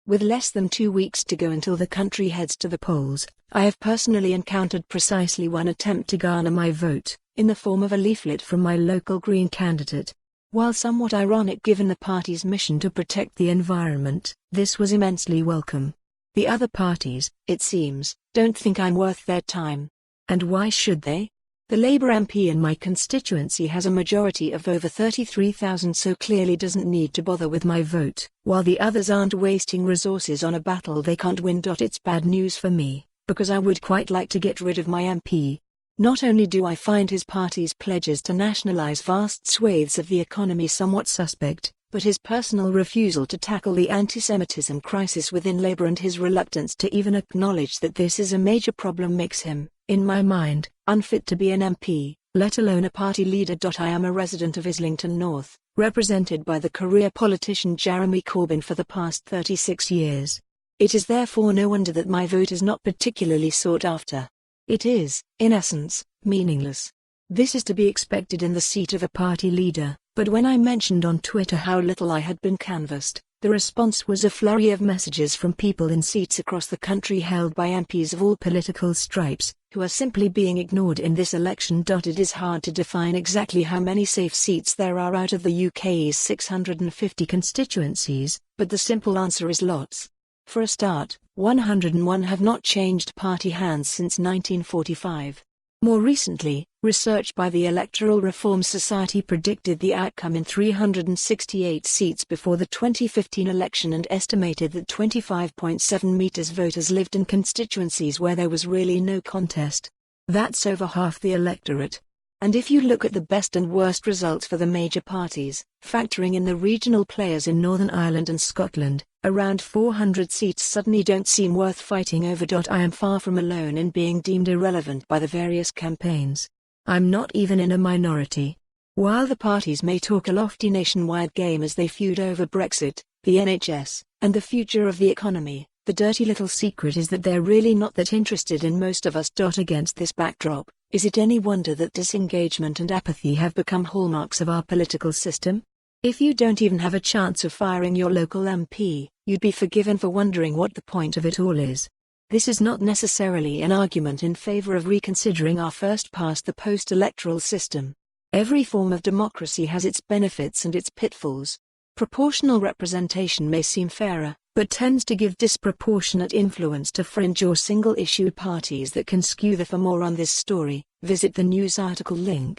With less than 2 weeks to go until the country heads to the polls, I have personally encountered precisely one attempt to garner my vote, in the form of a leaflet from my local Green candidate. While somewhat ironic given the party's mission to protect the environment, this was immensely welcome. The other parties, it seems, don't think I'm worth their time. And why should they? The Labour MP in my constituency has a majority of over 33,000, so clearly doesn't need to bother with my vote, while the others aren't wasting resources on a battle they can't win. It's bad news for me, because I would quite like to get rid of my MP. Not only do I find his party's pledges to nationalise vast swathes of the economy somewhat suspect, but his personal refusal to tackle the anti-Semitism crisis within Labour and his reluctance to even acknowledge that this is a major problem makes him, in my mind, unfit to be an MP, let alone a party leader. I am a resident of Islington North, represented by the career politician Jeremy Corbyn for the past 36 years. It is therefore no wonder that my vote is not particularly sought after. It is, in essence, meaningless. This is to be expected in the seat of a party leader, but when I mentioned on Twitter how little I had been canvassed, the response was a flurry of messages from people in seats across the country held by MPs of all political stripes, who are simply being ignored in this election. It is hard to define exactly how many safe seats there are out of the UK's 650 constituencies, but the simple answer is lots. For a start, 101 have not changed party hands since 1945. More recently, research by the Electoral Reform Society predicted the outcome in 368 seats before the 2015 election and estimated that 25.7% voters lived in constituencies where there was really no contest. That's over half the electorate. And if you look at the best and worst results for the major parties, factoring in the regional players in Northern Ireland and Scotland, around 400 seats suddenly don't seem worth fighting over. I am far from alone in being deemed irrelevant by the various campaigns. I'm not even in a minority. While the parties may talk a lofty nationwide game as they feud over Brexit, the NHS, and the future of the economy, the dirty little secret is that they're really not that interested in most of us. Against this backdrop, is it any wonder that disengagement and apathy have become hallmarks of our political system? If you don't even have a chance of firing your local MP, you'd be forgiven for wondering what the point of it all is. This is not necessarily an argument in favor of reconsidering our first-past-the-post electoral system. Every form of democracy has its benefits and its pitfalls. Proportional representation may seem fairer, but tends to give disproportionate influence to fringe or single-issue parties that can skew the. For more on this story, visit the news article link.